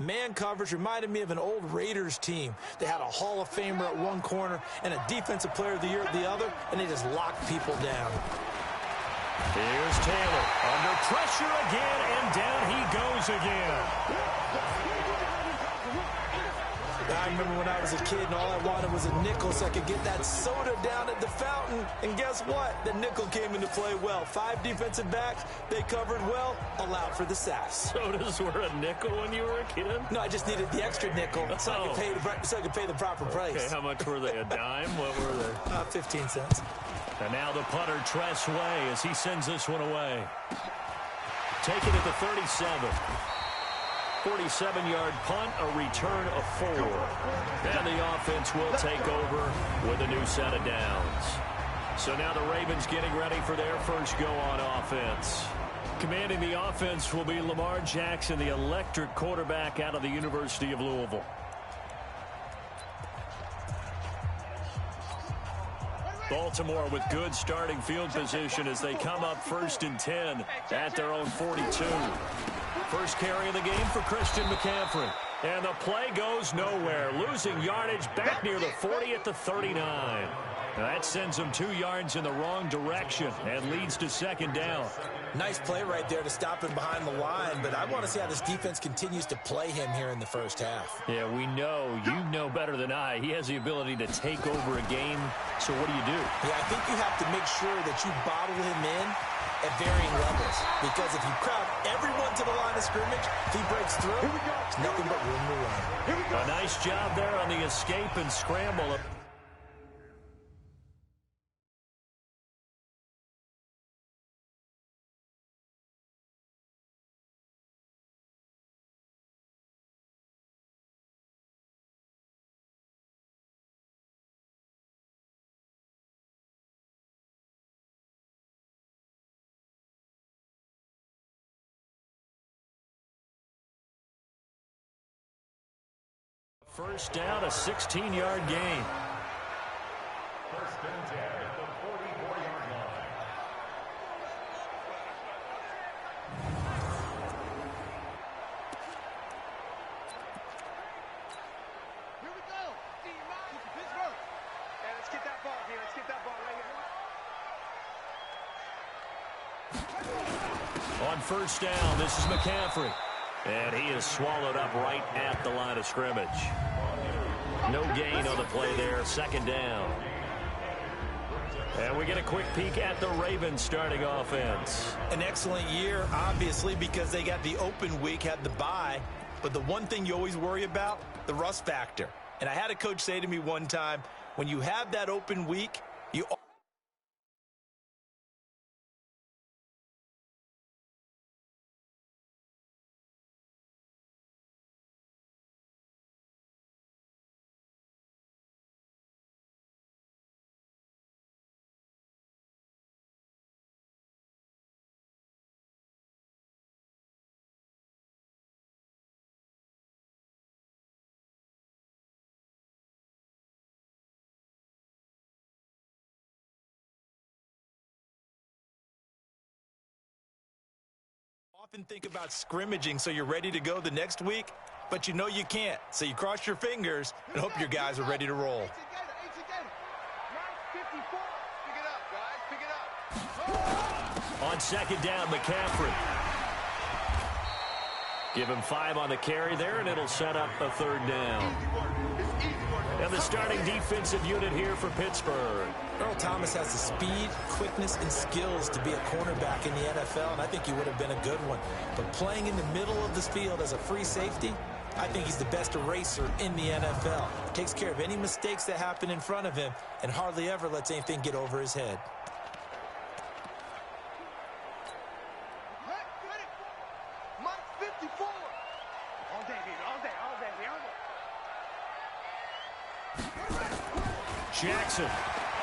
Man coverage reminded me of an old Raiders team. They had a Hall of Famer at one corner and a Defensive Player of the Year at the other, and they just locked people down. Here's Taylor under pressure again, and down he goes again. I remember when I was a kid and all I wanted was a nickel so I could get that soda down at the fountain. And guess what? The nickel came into play well. 5 defensive backs, they covered well, allowed for the sacks. Sodas were a nickel when you were a kid? No, I just needed the extra nickel so I could pay the proper price. Okay, how much were they? A dime? What were they? 15 cents. And now the punter, Tress Way, as he sends this one away. Take it at the 37. 47-yard punt, a return of 4. And the offense will take over with a new set of downs. So now the Ravens getting ready for their first go on offense. Commanding the offense will be Lamar Jackson, the electric quarterback out of the University of Louisville. Baltimore with good starting field position as they come up 1st and 10 at their own 42. First carry of the game for Christian McCaffrey. And the play goes nowhere. Losing yardage back near the 40 at the 39. Now that sends them 2 yards in the wrong direction and leads to 2nd down. Nice play right there to stop him behind the line, but I want to see how this defense continues to play him here in the first half. Yeah, we know. You know better than I. He has the ability to take over a game. So what do you do? Yeah, I think you have to make sure that you bottle him in at varying levels. Because if you crowd everyone to the line of scrimmage, if he breaks through, it's nothing but room to run. A nice job there on the escape and scramble. First down, a 16-yard gain. First and 10 at the 44-yard line. Here we go. Pittsburgh. Hey, let's get that ball here. Let's get that ball right here. On first down, this is McCaffrey. And he is swallowed up right at the line of scrimmage. No gain on the play there, 2nd down. And we get a quick peek at the Ravens starting offense. An excellent year, obviously, because they got the open week, had the bye. But the one thing you always worry about, the rust factor. And I had a coach say to me one time, when you have that open week, you often think about scrimmaging so you're ready to go the next week, but you know you can't. So you cross your fingers and hope your guys are ready to roll. On 2nd down, McCaffrey. Give him 5 on the carry there, and it'll set up a 3rd down. And the starting defensive unit here for Pittsburgh. Earl Thomas has the speed, quickness, and skills to be a cornerback in the NFL, and I think he would have been a good one. But playing in the middle of this field as a free safety, I think he's the best eraser in the NFL. Takes care of any mistakes that happen in front of him and hardly ever lets anything get over his head. Jackson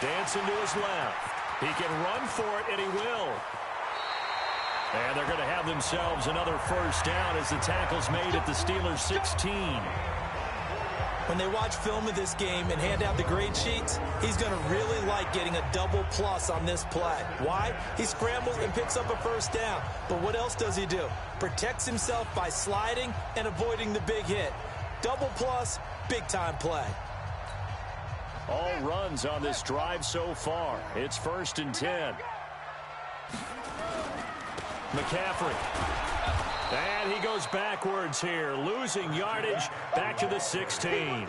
dancing to his left. He can run for it, and he will. And they're going to have themselves another first down as the tackle's made at the Steelers' 16. When they watch film of this game and hand out the grade sheets, he's going to really like getting a double plus on this play. Why? He scrambles and picks up a first down. But what else does he do? Protects himself by sliding and avoiding the big hit. Double plus, big-time play. All runs on this drive so far. It's 1st and 10. McCaffrey. And he goes backwards here, losing yardage back to the 16.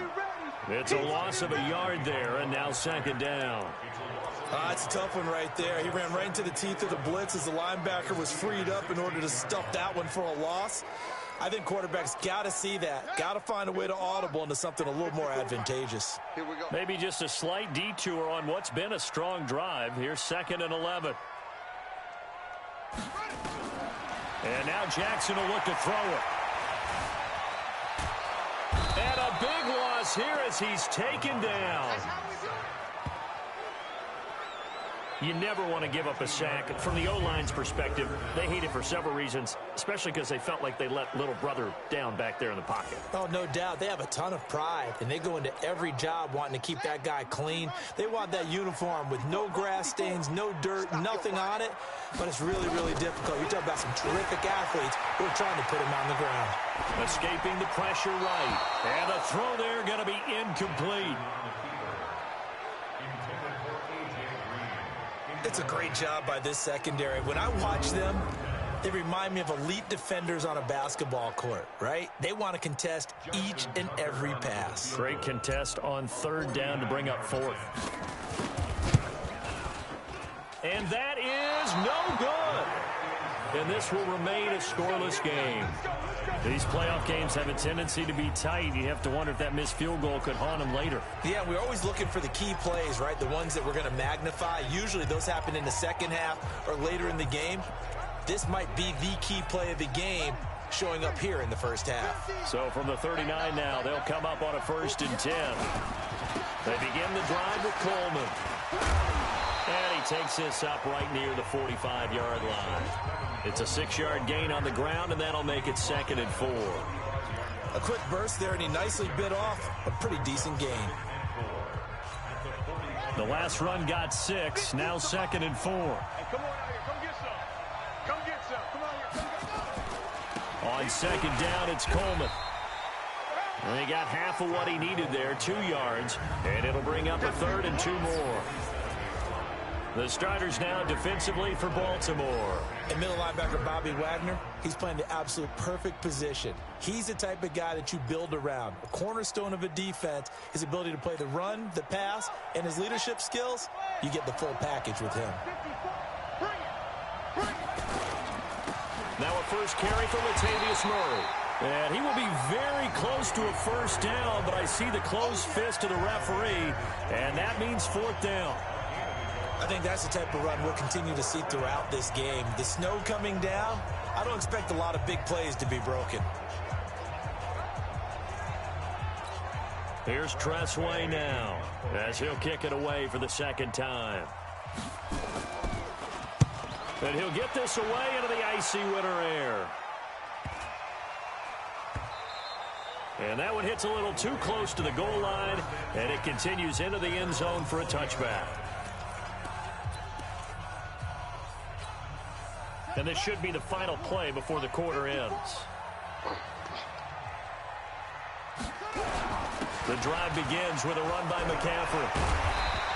It's a loss of a yard there, and now 2nd down. It's a tough one right there. He ran right into the teeth of the blitz as the linebacker was freed up in order to stuff that one for a loss. I think quarterbacks got to see that, got to find a way to audible into something a little more advantageous. Here we go. Maybe just a slight detour on what's been a strong drive. Here's 2nd and 11. And now Jackson will look to throw it. And a big loss here as he's taken down. You never want to give up a sack. From the O-line's perspective, they hate it for several reasons, especially because they felt like they let little brother down back there in the pocket. Oh, no doubt. They have a ton of pride, and they go into every job wanting to keep that guy clean. They want that uniform with no grass stains, no dirt, nothing on it, but it's really, really difficult. You're talking about some terrific athletes who are trying to put him on the ground. Escaping the pressure right, and the throw there going to be incomplete. It's a great job by this secondary. When I watch them, they remind me of elite defenders on a basketball court, right? They want to contest each and every pass. Great contest on 3rd down to bring up 4th. And that is no good. And this will remain a scoreless game. These playoff games have a tendency to be tight. You have to wonder if that missed field goal could haunt them later. Yeah, we're always looking for the key plays, right? The ones that we're going to magnify. Usually those happen in the second half or later in the game. This might be the key play of the game showing up here in the first half. So from the 39 now, they'll come up on a 1st and 10. They begin the drive with Coleman. And he takes this up right near the 45-yard line. It's a 6-yard gain on the ground, and that'll make it 2nd and 4. A quick burst there, and he nicely bit off a pretty decent gain. The last run got 6, now 2nd and 4. Hey, come on out here. Come get some. Come get some. Come on here. Come get some. On 2nd down, it's Coleman. And he got half of what he needed there, 2 yards, and it'll bring up a 3rd and 2 more. The starters now defensively for Baltimore. And middle linebacker Bobby Wagner, he's playing the absolute perfect position. He's the type of guy that you build around. A cornerstone of a defense, his ability to play the run, the pass, and his leadership skills, you get the full package with him. Now a first carry for Latavius Murray. And he will be very close to a first down, but I see the closed fist of the referee, and that means 4th down. I think that's the type of run we'll continue to see throughout this game. The snow coming down, I don't expect a lot of big plays to be broken. Here's Tressway now, as he'll kick it away for the 2nd time. And he'll get this away into the icy winter air. And that one hits a little too close to the goal line, and it continues into the end zone for a touchback. And this should be the final play before the quarter ends. The drive begins with a run by McCaffrey.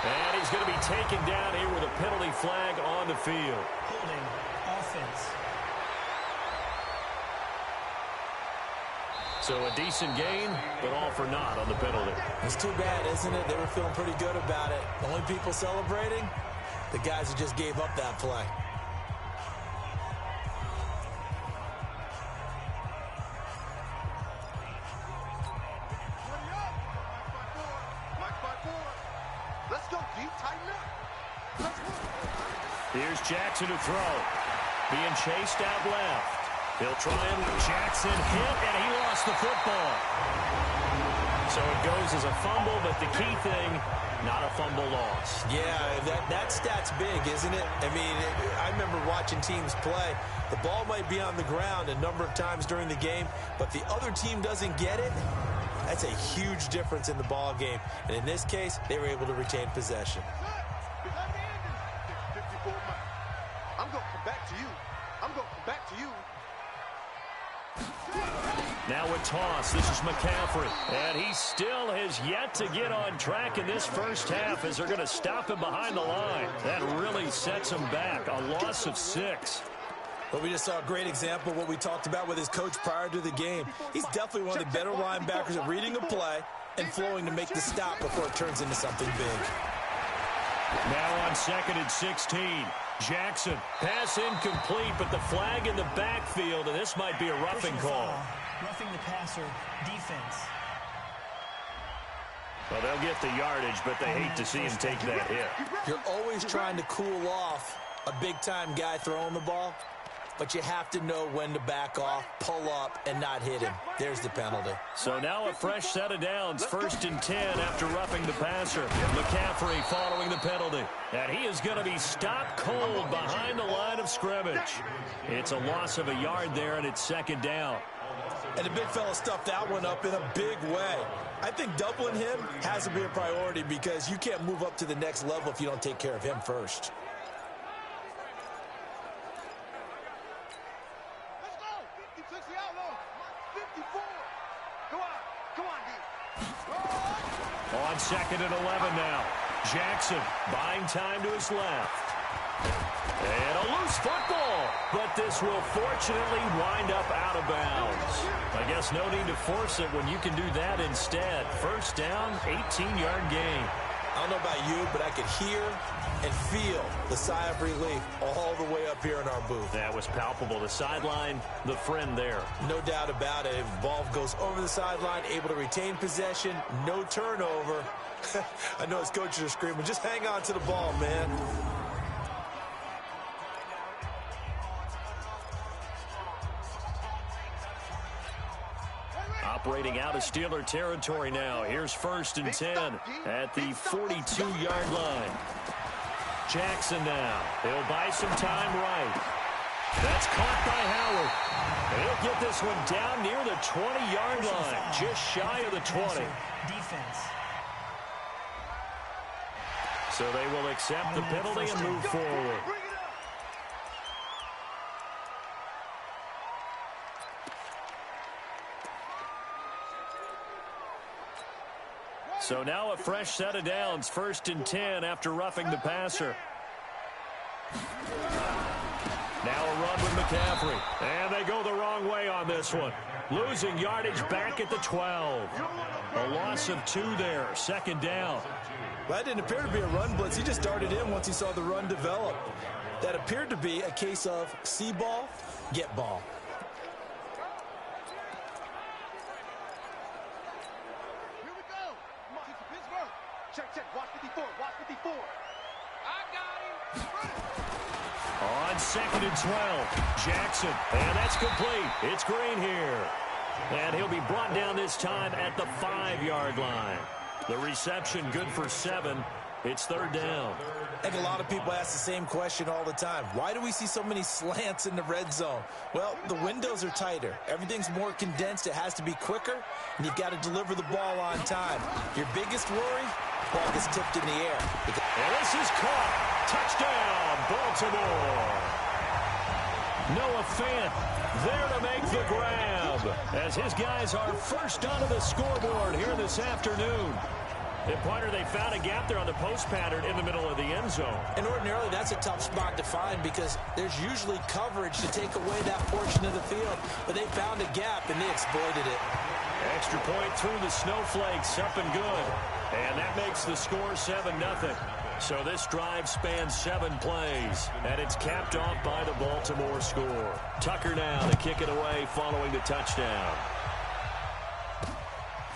And he's going to be taken down here with a penalty flag on the field. Holding offense. So a decent gain, but all for naught on the penalty. It's too bad, isn't it? They were feeling pretty good about it. The only people celebrating, the guys who just gave up that play. Here's Jackson to throw. Being chased out left. He'll try him. Jackson hit, and he lost the football. So it goes as a fumble, but the key thing, not a fumble loss. Yeah, that stat's big, isn't it? I mean, I remember watching teams play. The ball might be on the ground a number of times during the game, but the other team doesn't get it. That's a huge difference in the ball game. And in this case, they were able to retain possession. I'm going to come back to you. I'm going to come back to you. Now a toss. This is McCaffrey. And he still has yet to get on track in this first half as they're going to stop him behind the line. That really sets him back. A loss of 6. But we just saw a great example of what we talked about with his coach prior to the game. He's definitely one of the better linebackers at reading a play and flowing to make the stop before it turns into something big. Now on 2nd and 16. Jackson, pass incomplete, but the flag in the backfield, and this might be a roughing call. Roughing the passer, defense. Well, they'll get the yardage, but they hate to see him take that hit. You're always trying to cool off a big-time guy throwing the ball, but you have to know when to back off, pull up, and not hit him. There's the penalty. So now a fresh set of downs, 1st and 10 after roughing the passer. McCaffrey following the penalty. And he is going to be stopped cold behind the line of scrimmage. It's a loss of a yard there, and it's 2nd down. And the big fella stuffed that one up in a big way. I think doubling him has to be a priority because you can't move up to the next level if you don't take care of him first. On 2nd and 11 now. Jackson buying time to his left. And a loose football. But this will fortunately wind up out of bounds. I guess no need to force it when you can do that instead. 1st down, 18-yard gain. I don't know about you, but I could hear and feel the sigh of relief all the way up here in our booth. That was palpable. The sideline, the friend there. No doubt about it. If the ball goes over the sideline, able to retain possession, no turnover. I know his coaches are screaming, just hang on to the ball, man. Operating out of Steeler territory now. Here's 1st and 10 at the 42-yard line. Jackson now. He'll buy some time right. That's caught by Howard. And he'll get this one down near the 20-yard line, just shy of the 20. Defense. So they will accept the penalty and move forward. So now a fresh set of downs, 1st and 10 after roughing the passer. Now a run with McCaffrey. And they go the wrong way on this one. Losing yardage back at the 12. A loss of 2 there, 2nd down. Well, that didn't appear to be a run blitz. He just darted in once he saw the run develop. That appeared to be a case of see ball, get ball. Check. Watch 54. Watch 54. I got him. On 2nd and 12, Jackson. And that's complete. It's Green here. And he'll be brought down this time at the 5-yard line. The reception good for 7. It's 3rd down. I think a lot of people ask the same question all the time. Why do we see so many slants in the red zone? Well, the windows are tighter. Everything's more condensed. It has to be quicker, and you've got to deliver the ball on time. Your biggest worry, ball gets tipped in the air. And this is caught. Touchdown, Baltimore. Noah Fant there to make the grab as his guys are first onto the scoreboard here this afternoon. And, Pointer, they found a gap there on the post pattern in the middle of the end zone. And ordinarily, that's a tough spot to find because there's usually coverage to take away that portion of the field. But they found a gap, and they exploited it. Extra point through the snowflakes, up and good. And that makes the score 7-0. So this drive spans 7 plays, and it's capped off by the Baltimore score. Tucker now to kick it away following the touchdown.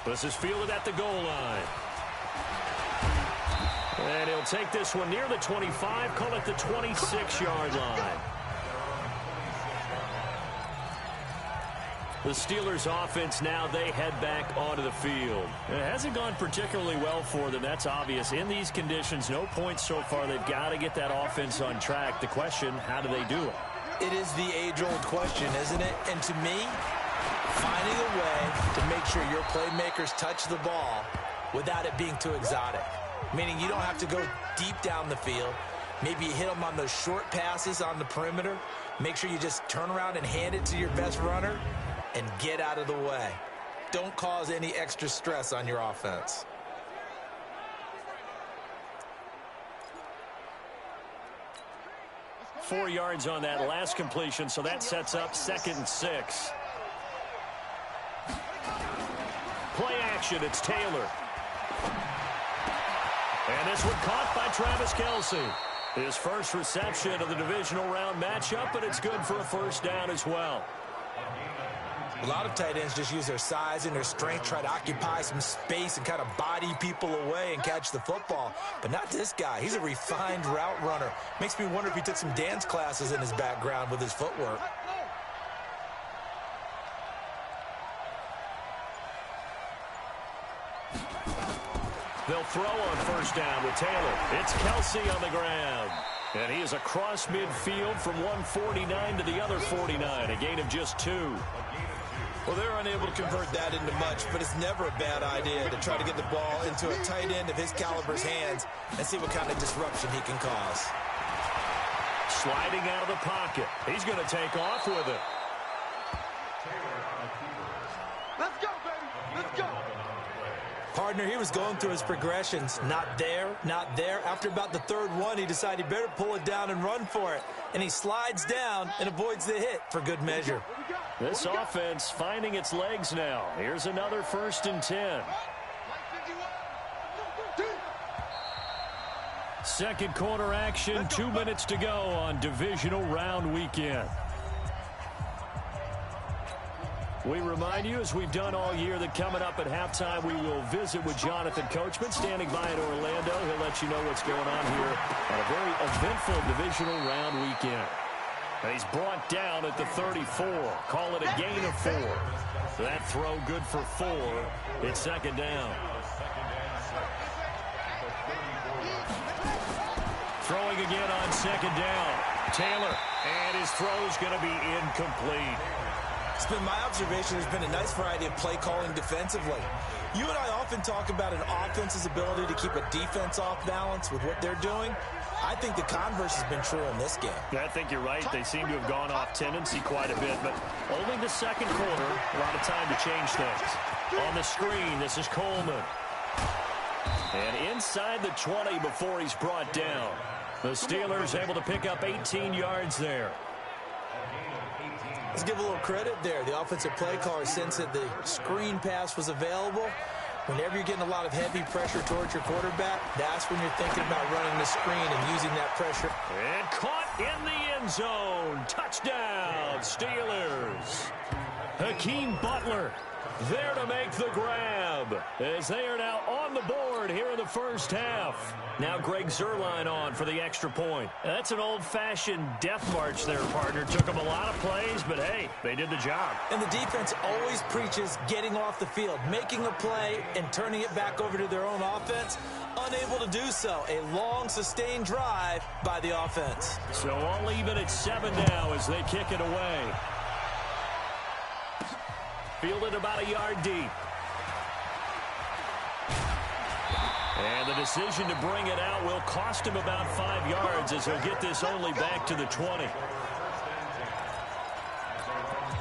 This is fielded at the goal line. And he'll take this one near the 25, call it the 26-yard line. The Steelers offense now, they head back onto the field. It hasn't gone particularly well for them, that's obvious. In these conditions, no points so far. They've got to get that offense on track. The question, how do they do it? It is the age-old question, isn't it? And to me, Finding a way to make sure your playmakers touch the ball without it being too exotic. Meaning you don't have to go deep down the field. Maybe you hit them on those short passes on the perimeter. Make sure you just turn around and hand it to your best runner and get out of the way. Don't cause any extra stress on your offense. Four yards on that last completion, so that sets up 2nd and 6. Play action, it's Taylor. And this one caught by Travis Kelce. His first reception of the divisional round matchup, but it's good for a first down as well. A lot of tight ends just use their size and their strength, try to occupy some space and kind of body people away and catch the football. But not this guy. He's a refined route runner. Makes me wonder if he took some dance classes in his background with his footwork. They'll throw on first down with Taylor. It's Kelce on the ground. And he is across midfield from 149 to the other 49, a gain of just 2. Well, they're unable to convert that into much, but it's never a bad idea to try to get the ball into a tight end of his caliber's hands and see what kind of disruption he can cause. Sliding out of the pocket. He's going to take off with it. Let's go, baby. Let's go. Partner, he was going through his progressions. Not there, not there. After about the third one, he decided he better pull it down and run for it. And he slides down and avoids the hit for good measure. This offense finding its legs now. Here's another 1st and 10. Second quarter action, 2 minutes to go on divisional round weekend. We remind you, as we've done all year, that coming up at halftime, we will visit with Jonathan Coachman, standing by in Orlando. He'll let you know what's going on here on a very eventful divisional round weekend. And he's brought down at the 34. Call it a gain of 4. That throw good for 4. It's 2nd down. Throwing again on 2nd down. Taylor, and his throw's going to be incomplete. It's been my observation there's been a nice variety of play calling defensively. You and I often talk about an offense's ability to keep a defense off balance with what they're doing. I think the converse has been true in this game. I think you're right. They seem to have gone off tendency quite a bit, but only the second quarter, a lot of time to change things. On the screen, this is Coleman. And inside the 20 before he's brought down. The Steelers able to pick up 18 yards there. Let's give a little credit there. The offensive play caller sensed that the screen pass was available. Whenever you're getting a lot of heavy pressure towards your quarterback, that's when you're thinking about running the screen and using that pressure. And caught in the end zone. Touchdown, Steelers. Hakeem Butler there to make the grab as they are now on the board here in the first half. Now Greg Zuerlein on for the extra point. That's an old-fashioned death march there, partner. Took them a lot of plays, but hey, they did the job. And the defense always preaches getting off the field, making a play and turning it back over to their own offense. Unable to do so. A long, sustained drive by the offense. So all even at 7 now as they kick it away. Fielded about a yard deep. And the decision to bring it out will cost him about 5 yards as he'll get this only back to the 20.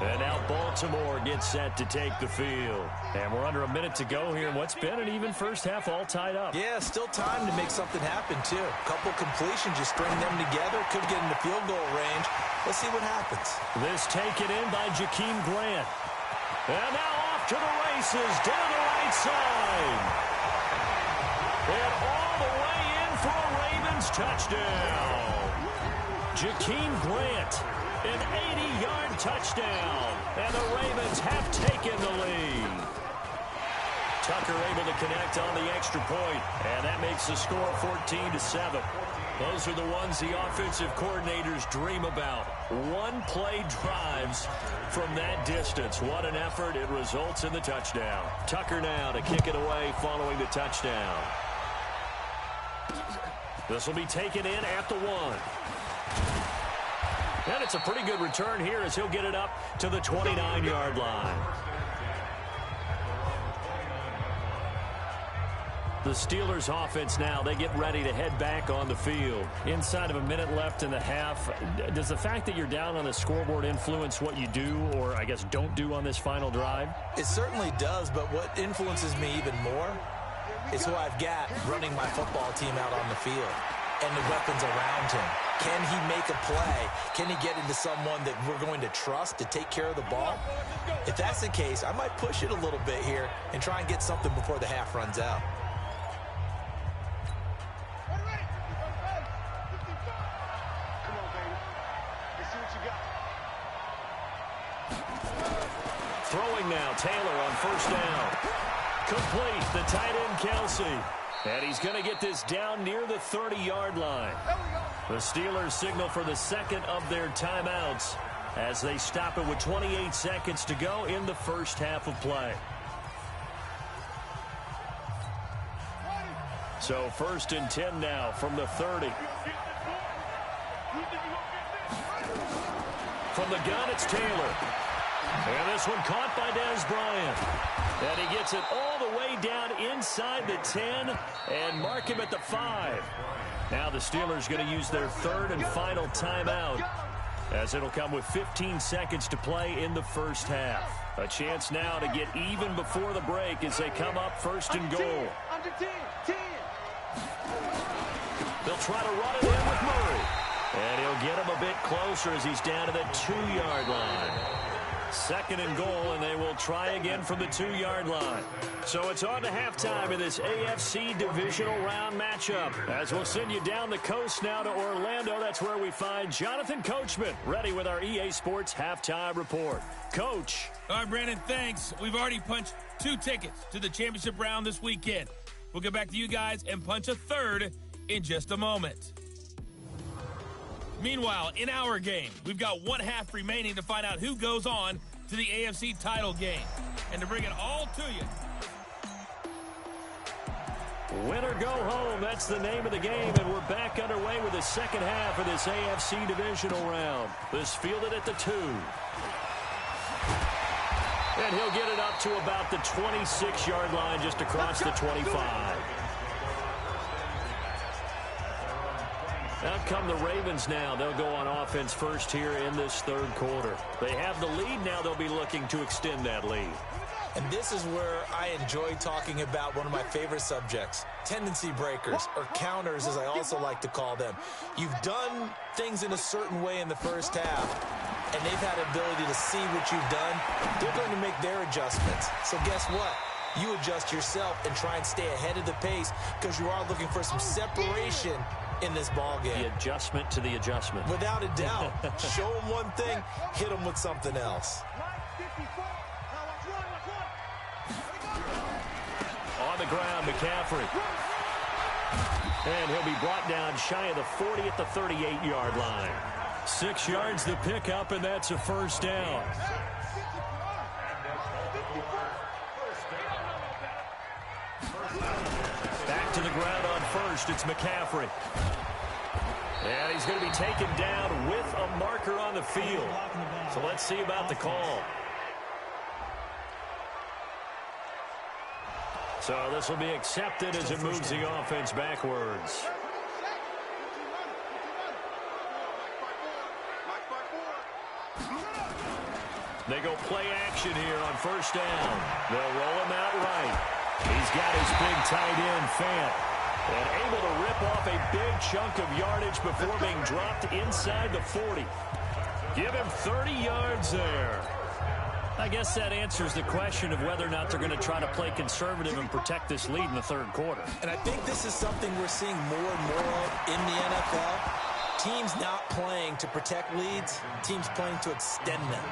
And now Baltimore gets set to take the field. And we're under a minute to go here in what's been an even first half, all tied up. Yeah, still time to make something happen, too. A couple completions, you string them together, could get into field goal range. Let's see what happens. This taken in by Jakeem Grant. And now off to the races, down the right side. And all the way in for a Ravens touchdown. Jakeem Grant, an 80-yard touchdown. And the Ravens have taken the lead. Tucker able to connect on the extra point, and that makes the score 14-7. Those are the ones the offensive coordinators dream about. One-play drives from that distance. What an effort. It results in the touchdown. Tucker now to kick it away following the touchdown. This will be taken in at the 1. And it's a pretty good return here as he'll get it up to the 29-yard line. The Steelers offense now, they get ready to head back on the field. Inside of a minute left in the half, does the fact that you're down on the scoreboard influence what you do or, I guess, don't do on this final drive? It certainly does, but what influences me even more is who I've got running my football team out on the field and the weapons around him. Can he make a play? Can he get into someone that we're going to trust to take care of the ball? If that's the case, I might push it a little bit here and try and get something before the half runs out. Throwing now, Taylor on first down. Complete, the tight end, Kelsey. And he's going to get this down near the 30-yard line. The Steelers signal for the second of their timeouts as they stop it with 28 seconds to go in the first half of play. So 1st and 10 now from the 30. From the gun, it's Taylor. And this one caught by Dez Bryant. And he gets it all the way down inside the 10 and mark him at the 5. Now the Steelers going to use their third and final timeout as it'll come with 15 seconds to play in the first half. A chance now to get even before the break as they come up 1st and goal. They'll try to run it in with Murray. And he'll get him a bit closer as he's down to the 2-yard line. 2nd and goal, and they will try again from the 2-yard line. So it's on to halftime in this AFC divisional round matchup. As we'll send you down the coast now to Orlando, that's where we find Jonathan Coachman, ready with our EA Sports halftime report. Coach. All right, Brandon, thanks. We've already punched 2 tickets to the championship round this weekend. We'll get back to you guys and punch a third in just a moment. Meanwhile, in our game, we've got 1 half remaining to find out who goes on to the AFC title game. And to bring it all to you. Win or go home, that's the name of the game, and we're back underway with the second half of this AFC divisional round. This fielded at the 2. And he'll get it up to about the 26-yard line just across the 25. Out come the Ravens now. They'll go on offense first here in this third quarter. They have the lead now. They'll be looking to extend that lead. And this is where I enjoy talking about one of my favorite subjects, tendency breakers, or counters as I also like to call them. You've done things in a certain way in the first half, and they've had the ability to see what you've done. They're going to make their adjustments. So guess what? You adjust yourself and try and stay ahead of the pace because you are looking for some separation in this ball game. The adjustment to the adjustment. Without a doubt. Show them one thing, hit them with something else. On the ground, McCaffrey. And he'll be brought down shy of the 40 at the 38-yard line. 6 yards the pickup, and that's a first down. Back to the ground on first. It's McCaffrey. And he's going to be taken down with a marker on the field. So let's see about the call. So this will be accepted as it moves the offense backwards. They go play action here on first down. They'll roll him out right. He's got his big tight end, Fant, and able to rip off a big chunk of yardage before being dropped inside the 40. Give him 30 yards there. I guess that answers the question of whether or not they're going to try to play conservative and protect this lead in the third quarter. And I think this is something we're seeing more and more of in the NFL. Teams not playing to protect leads, teams playing to extend them.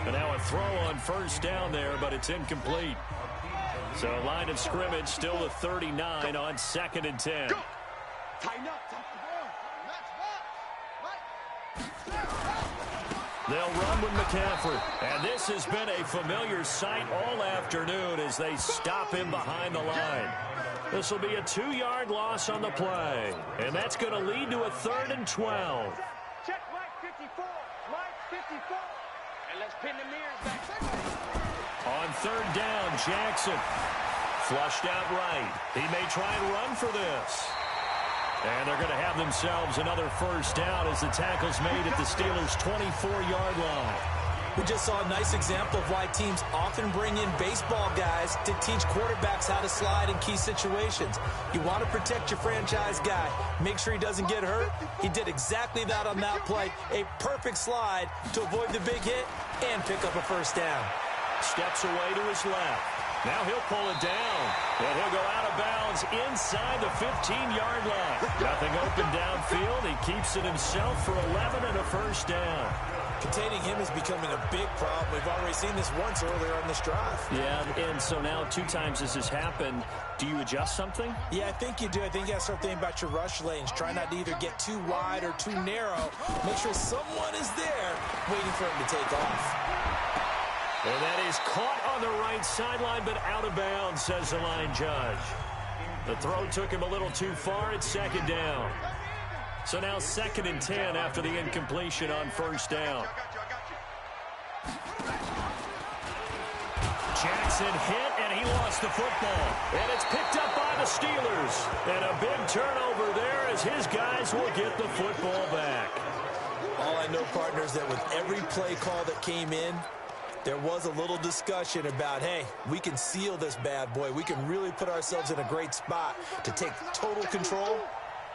And now a throw on first down there, but it's incomplete. So line of scrimmage still the 39 on 2nd and 10. Go. Tighten up. They'll run with McCaffrey. And this has been a familiar sight all afternoon as they stop him behind the line. This will be a 2-yard loss on the play. And that's going to lead to a 3rd and 12. Check right 54. And let's pin the mirrors back. On third down, Jackson. Flushed out right. He may try and run for this. And they're going to have themselves another first down as the tackle's made at the Steelers' 24-yard line. We just saw a nice example of why teams often bring in baseball guys to teach quarterbacks how to slide in key situations. You want to protect your franchise guy. Make sure he doesn't get hurt. He did exactly that on that play. A perfect slide to avoid the big hit and pick up a first down. Steps away to his left. Now he'll pull it down. And he'll go out of bounds inside the 15-yard line. Nothing open downfield. He keeps it himself for 11 and a first down. Containing him is becoming a big problem. We've already seen this once earlier on this drive. Yeah, and so now 2 times this has happened. Do you adjust something? Yeah, I think you do. I think you got to start thinking about your rush lanes. Try not to either get too wide or too narrow. Make sure someone is there waiting for him to take off. And that is caught on the right sideline, but out of bounds, says the line judge. The throw took him a little too far. It's second down. So now 2nd and 10 after the incompletion on first down. Jackson hit, and he lost the football. And it's picked up by the Steelers. And a big turnover there as his guys will get the football back. All I know, partners, that with every play call that came in, there was a little discussion about, hey, we can seal this bad boy. We can really put ourselves in a great spot to take total control.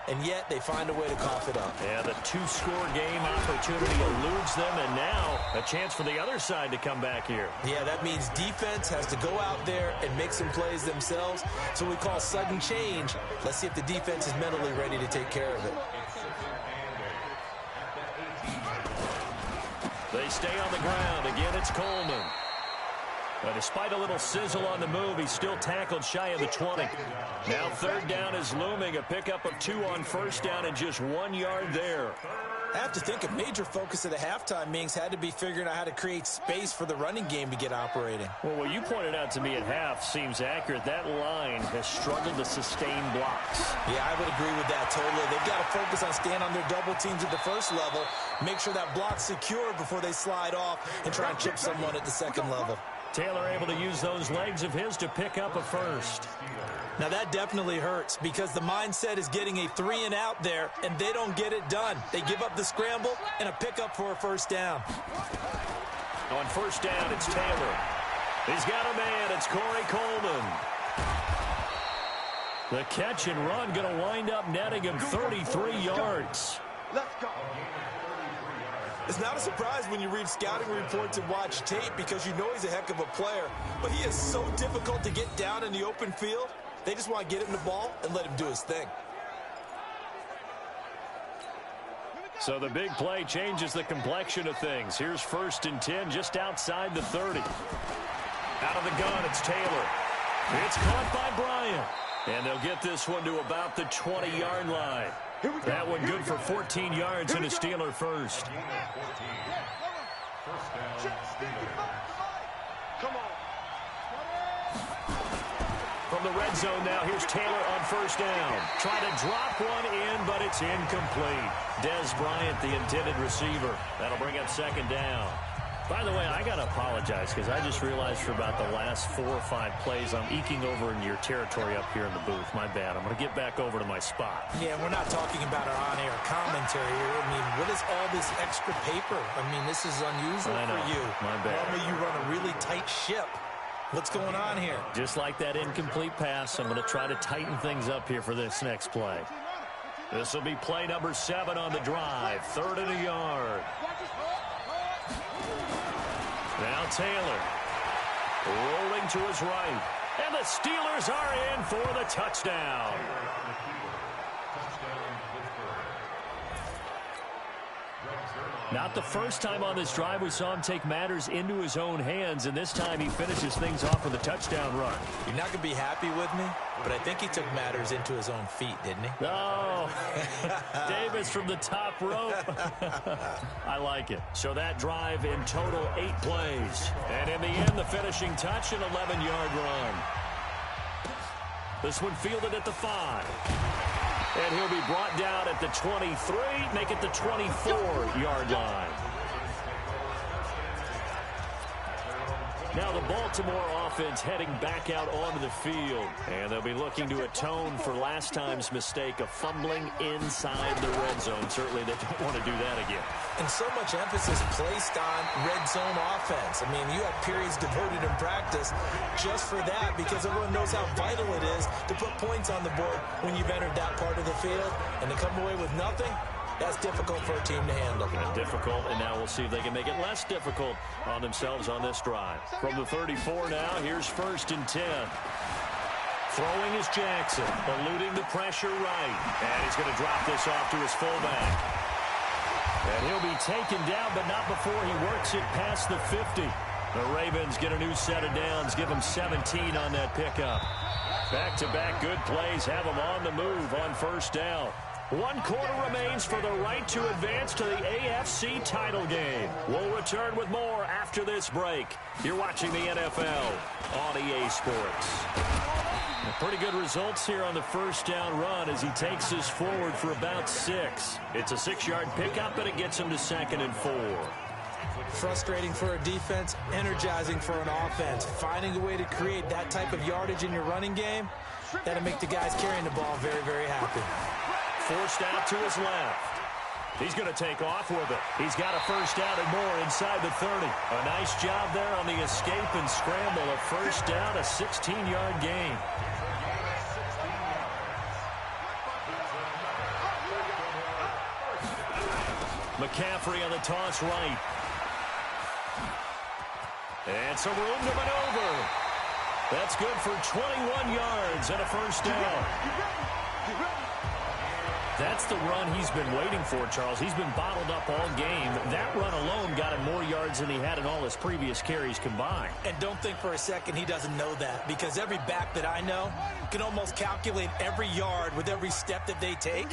And yet they find a way to cough it up. Yeah, the 2-score game opportunity eludes them, and now a chance for the other side to come back here. Yeah, that means defense has to go out there and make some plays themselves. So we call sudden change. Let's see if the defense is mentally ready to take care of it. They stay on the ground. Again, it's Coleman. But despite a little sizzle on the move, he's still tackled shy of the 20. Now third down is looming. A pickup of 2 on first down and just 1 yard there. I have to think a major focus of the halftime meetings had to be figuring out how to create space for the running game to get operating. Well, what you pointed out to me at half seems accurate. That line has struggled to sustain blocks. Yeah, I would agree with that totally. They've got to focus on staying on their double teams at the first level, make sure that block's secured before they slide off and try and chip someone at the second level. Taylor able to use those legs of his to pick up a first. Now that definitely hurts because the mindset is getting a 3-and-out there, and they don't get it done. They give up the scramble and a pickup for a first down. On first down, it's Taylor. He's got a man. It's Corey Coleman. The catch and run going to wind up netting him 33 yards. Let's go. It's not a surprise when you read scouting reports and watch tape because you know he's a heck of a player, but he is so difficult to get down in the open field. They just want to get him the ball and let him do his thing. So the big play changes the complexion of things. Here's 1st and 10 just outside the 30. Out of the gun, it's Taylor. It's caught by Bryant. And they'll get this one to about the 20-yard line. That one good for 14 yards and a Steeler first. Come on. From the red zone now, here's Taylor on first down. Trying to drop one in, but it's incomplete. Dez Bryant, the intended receiver. That'll bring up second down. By the way, I got to apologize because I just realized for about the last 4 or 5 plays, I'm eking over into your territory up here in the booth. My bad. I'm going to get back over to my spot. Yeah, we're not talking about our on-air commentary here. I mean, what is all this extra paper? I mean, this is unusual for you. My bad. Normally you run a really tight ship. What's going on here? Just like that incomplete pass, I'm going to try to tighten things up here for this next play. This will be play number 7 on the drive. 3rd and a yard. Now Taylor rolling to his right. And the Steelers are in for the touchdown. Not the first time on this drive we saw him take matters into his own hands, and this time he finishes things off with a touchdown run. You're not going to be happy with me, but I think he took matters into his own feet, didn't he? Oh, Davis from the top rope. I like it. So that drive in total 8 plays. And in the end, the finishing touch, an 11-yard run. This one fielded at the 5. And he'll be brought down at the 23, make it the 24-yard line. Baltimore offense heading back out onto the field. And they'll be looking to atone for last time's mistake of fumbling inside the red zone. Certainly they don't want to do that again. And so much emphasis placed on red zone offense. I mean, you have periods devoted in practice just for that because everyone knows how vital it is to put points on the board when you've entered that part of the field. And to come away with nothing, that's difficult for a team to handle. Difficult, and now we'll see if they can make it less difficult on themselves on this drive. From the 34 now, here's 1st and 10. Throwing is Jackson, eluding the pressure right. And he's going to drop this off to his fullback. And he'll be taken down, but not before he works it past the 50. The Ravens get a new set of downs, give them 17 on that pickup. Back-to-back good plays have them on the move on 1st down. 1 quarter remains for the right to advance to the AFC title game. We'll return with more after this break. You're watching the NFL on EA Sports. Pretty good results here on the 1st down run as he takes us forward for about 6. It's a 6-yard pickup, and it gets him to 2nd and 4. Frustrating for a defense, energizing for an offense. Finding a way to create that type of yardage in your running game, that'll make the guys carrying the ball very, very happy. Forced out to his left. He's going to take off with it. He's got a 1st down and more inside the 30. A nice job there on the escape and scramble. A 1st down, a 16-yard gain. McCaffrey on the toss right. And some room to maneuver. That's good for 21 yards and a 1st down. That's the run he's been waiting for, Charles. He's been bottled up all game. That run alone got him more yards than he had in all his previous carries combined. And don't think for a second he doesn't know that, because every back that I know can almost calculate every yard with every step that they take.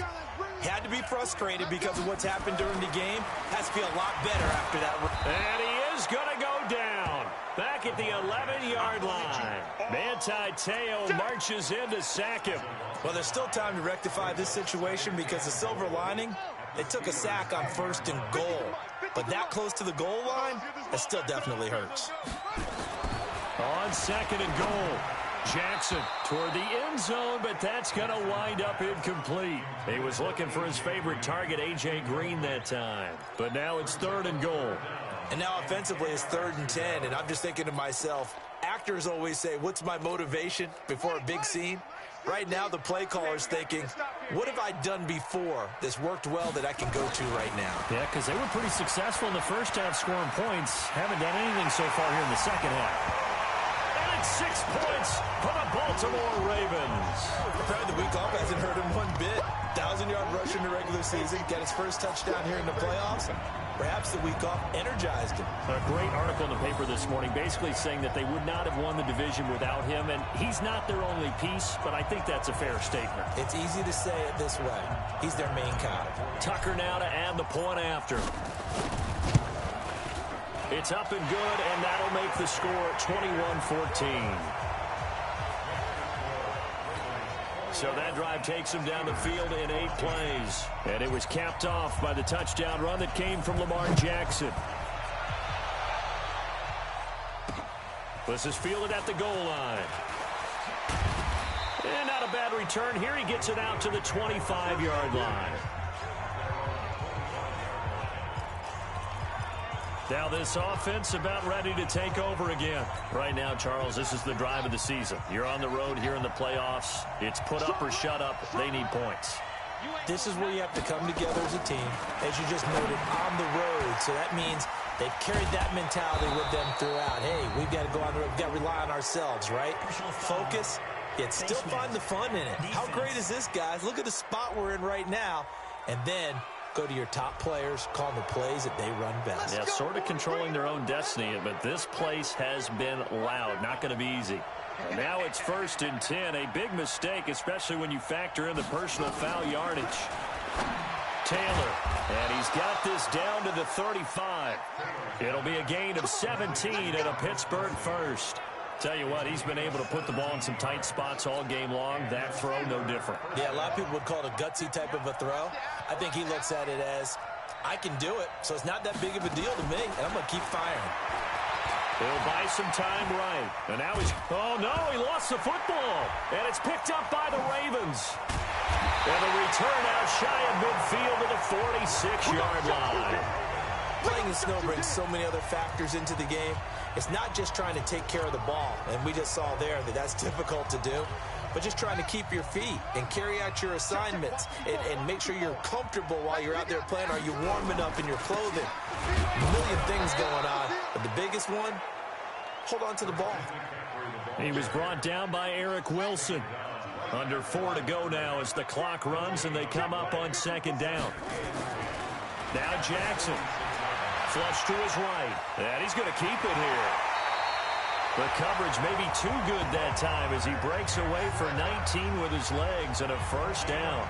Had to be frustrated because of what's happened during the game. Has to feel a lot better after that. And he is going to go down. Back at the 11-yard line. Manti Te'o marches in to sack him. Well, there's still time to rectify this situation because the silver lining, they took a sack on 1st and goal. But that close to the goal line, that still definitely hurts. On 2nd and goal. Jackson toward the end zone, but that's going to wind up incomplete. He was looking for his favorite target, A.J. Green, that time. But now it's 3rd and goal. And now offensively it's 3rd and 10, and I'm just thinking to myself, actors always say, what's my motivation before a big scene? Right now the play caller's thinking, what have I done before that's worked well that I can go to right now? Yeah, because they were pretty successful in the 1st half scoring points. Haven't done anything so far here in the 2nd half. 6 points for the Baltimore Ravens. Probably the week off hasn't hurt him one bit. 1,000-yard rush in the regular season, get his first touchdown here in the playoffs. Perhaps the week off energized him. A great article in the paper this morning basically saying that they would not have won the division without him, and he's not their only piece, but I think that's a fair statement. It's easy to say it this way. He's their main guy. Tucker now to add the point after. It's up and good, and that'll make the score 21-14. So that drive takes him down the field in 8 plays. And it was capped off by the touchdown run that came from Lamar Jackson. This is fielded at the goal line. And not a bad return here. He gets it out to the 25-yard line. Now this offense about ready to take over again. Right now, Charles, this is the drive of the season. You're on the road here in the playoffs. It's put up or shut up. They need points. This is where you have to come together as a team, as you just noted, on the road. So that means they've carried that mentality with them throughout. Hey, we've got to go on the road. We've got to rely on ourselves, right? Focus, yet still find the fun in it. How great is this, guys? Look at the spot we're in right now. And then go to your top players, call the plays that they run best. Yeah, sort of controlling their own destiny, but this place has been loud. Not going to be easy. And now it's 1st and 10. A big mistake, especially when you factor in the personal foul yardage. Taylor, and he's got this down to the 35. It'll be a gain of 17 and a Pittsburgh first. Tell you what, he's been able to put the ball in some tight spots all game long. That throw, no different. Yeah, a lot of people would call it a gutsy type of a throw. I think he looks at it as, I can do it, so it's not that big of a deal to me, and I'm going to keep firing. He'll buy some time right. And now he's... Oh, no, he lost the football. And it's picked up by the Ravens. And the return out shy of midfield to the 46-yard line. Playing in snow brings so many other factors into the game. It's not just trying to take care of the ball, and we just saw there that that's difficult to do, but just trying to keep your feet and carry out your assignments and make sure you're comfortable while you're out there playing. Are you warm enough in your clothing? A million things going on, but the biggest one, hold on to the ball. He was brought down by Eric Wilson. Under 4 to go now as the clock runs and they come up on second down. Now Jackson. Flush to his right. And he's going to keep it here. The coverage may be too good that time as he breaks away for 19 with his legs and a first down.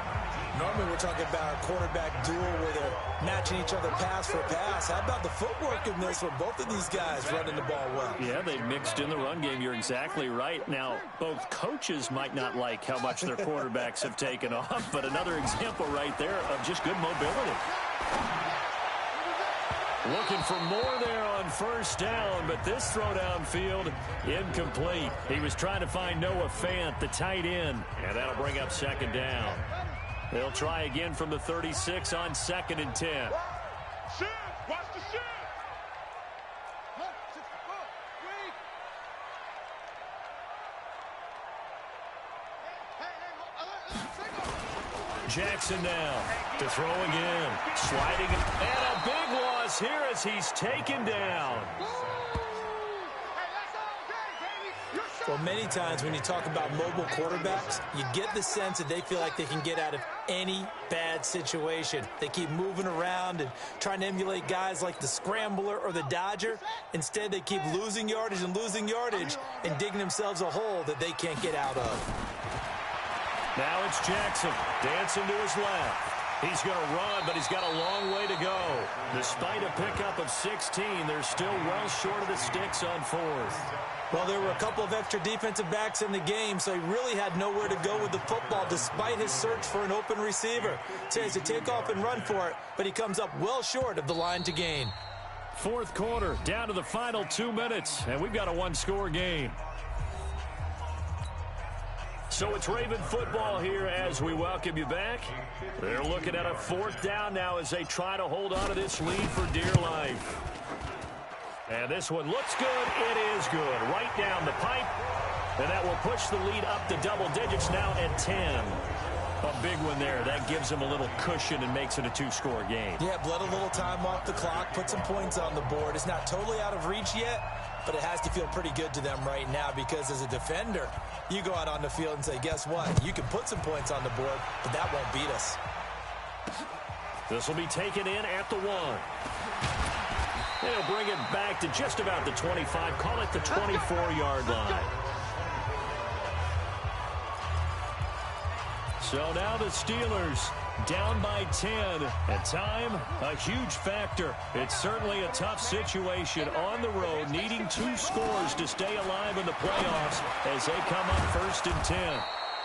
Normally we're talking about a quarterback duel where they're matching each other pass for pass. How about the footwork in this one? Both of these guys running the ball well. Yeah, they mixed in the run game. You're exactly right. Now, both coaches might not like how much their quarterbacks have taken off, but another example right there of just good mobility. Looking for more there on first down, but this throw downfield, incomplete. He was trying to find Noah Fant, the tight end, and that'll bring up second down. They'll try again from the 36 on 2nd and 10. Shit! Watch the shit! Jackson now to throw again. Sliding, and a big loss here as he's taken down. Well, many times when you talk about mobile quarterbacks, you get the sense that they feel like they can get out of any bad situation. They keep moving around and trying to emulate guys like the Scrambler or the Dodger. Instead, they keep losing yardage and digging themselves a hole that they can't get out of. Now it's Jackson dancing to his left. He's going to run, but he's got a long way to go. Despite a pickup of 16, they're still well short of the sticks on 4th. Well, there were a couple of extra defensive backs in the game, so he really had nowhere to go with the football despite his search for an open receiver. Says to take off and run for it, but he comes up well short of the line to gain. 4th quarter, down to the final 2 minutes, and we've got a one-score game. So it's Raven football here as we welcome you back. They're looking at a 4th down now as they try to hold on to this lead for dear life. And this one looks good. It is good. Right down the pipe. And that will push the lead up to double digits now at 10. A big one there. That gives them a little cushion and makes it a 2-score game. Yeah, bled a little time off the clock, put some points on the board. It's not totally out of reach yet, but it has to feel pretty good to them right now because as a defender, you go out on the field and say, guess what? You can put some points on the board, but that won't beat us. This will be taken in at the 1. They'll bring it back to just about the 25. Call it the 24-yard line. So now the Steelers down by 10. At time, a huge factor. It's certainly a tough situation on the road, needing 2 scores to stay alive in the playoffs as they come up 1st and 10.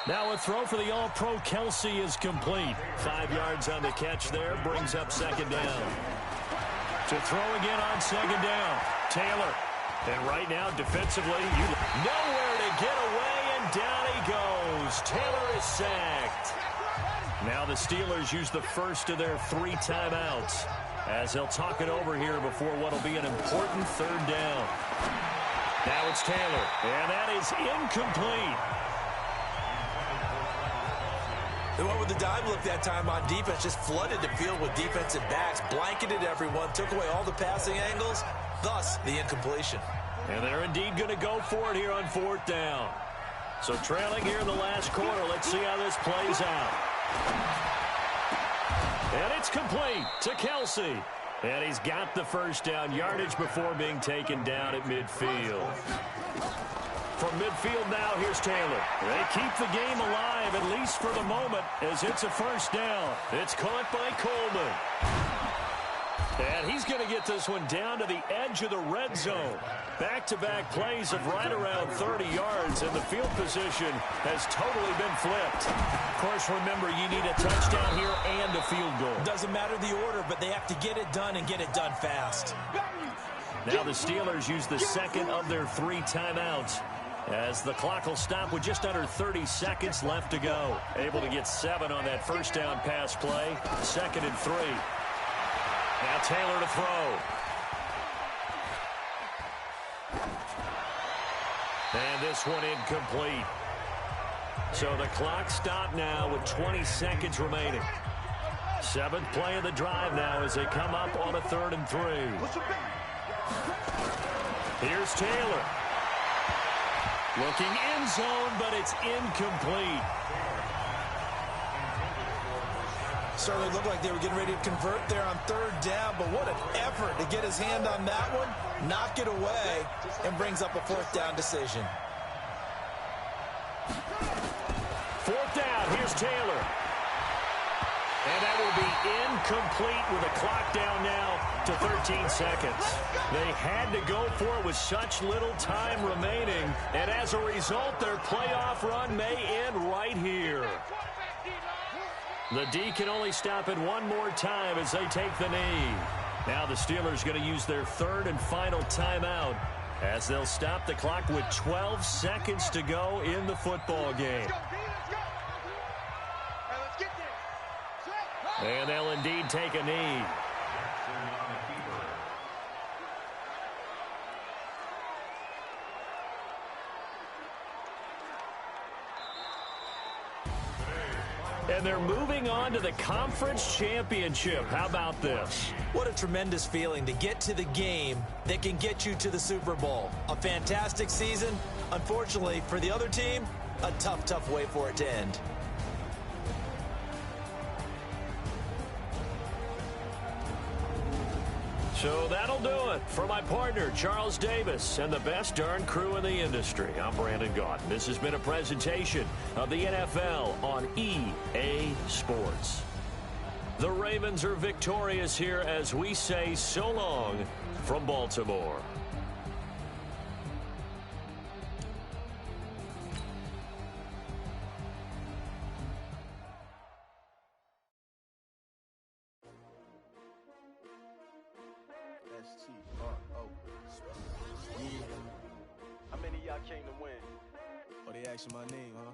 Now a throw for the All-Pro Kelsey is complete. 5 yards on the catch there, brings up second down. To throw again on second down, Taylor. And right now, defensively, nowhere to get away, and down he goes. Taylor is sacked. Now the Steelers use the first of their 3 timeouts as they'll talk it over here before what will be an important 3rd down. Now it's Taylor, and that is incomplete. They went with the dime look that time on defense, just flooded the field with defensive backs, blanketed everyone, took away all the passing angles, thus the incompletion. And they're indeed going to go for it here on 4th down. So trailing here in the last quarter, let's see how this plays out. And it's complete to Kelsey. And he's got the first down yardage before being taken down at midfield. From midfield now, here's Taylor. They keep the game alive, at least for the moment, as it's a first down. It's caught by Coleman. And he's going to get this one down to the edge of the red zone. Back-to-back plays of right around 30 yards, and the field position has totally been flipped. Of course, remember, you need a touchdown here and a field goal. Doesn't matter the order, but they have to get it done and get it done fast. Now the Steelers use the second of their 3 timeouts, as the clock will stop with just under 30 seconds left to go. Able to get 7 on that first down pass play. 2nd and 3. Now Taylor to throw. And this one incomplete. So the clock stopped now with 20 seconds remaining. 7th play of the drive now as they come up on a 3rd and 3. Here's Taylor. Looking end zone, but it's incomplete. Certainly looked like they were getting ready to convert there on 3rd down, but what an effort to get his hand on that one, knock it away, and brings up a 4th down decision. 4th down, here's Taylor. And that will be incomplete with the clock down now to 13 seconds. They had to go for it with such little time remaining, and as a result, their playoff run may end right here. The D can only stop it one more time as they take the knee. Now the Steelers going to use their 3rd and final timeout as they'll stop the clock with 12 seconds to go in the football game. And they'll indeed take a knee. And they're moving on to the conference championship. How about this? What a tremendous feeling to get to the game that can get you to the Super Bowl. A fantastic season. Unfortunately, for the other team, a tough, tough way for it to end. So that'll do it for my partner, Charles Davis, and the best darn crew in the industry. I'm Brandon Gaudin. This has been a presentation of the NFL on EA Sports. The Ravens are victorious here as we say so long from Baltimore. How many of y'all came to win? Oh, they asking my name, huh?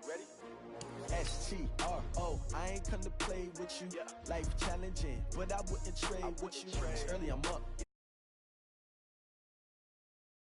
You ready? S-T-R-O, I ain't come to play with you. Yeah. Life challenging, but I wouldn't trade with you. It's early, I'm up.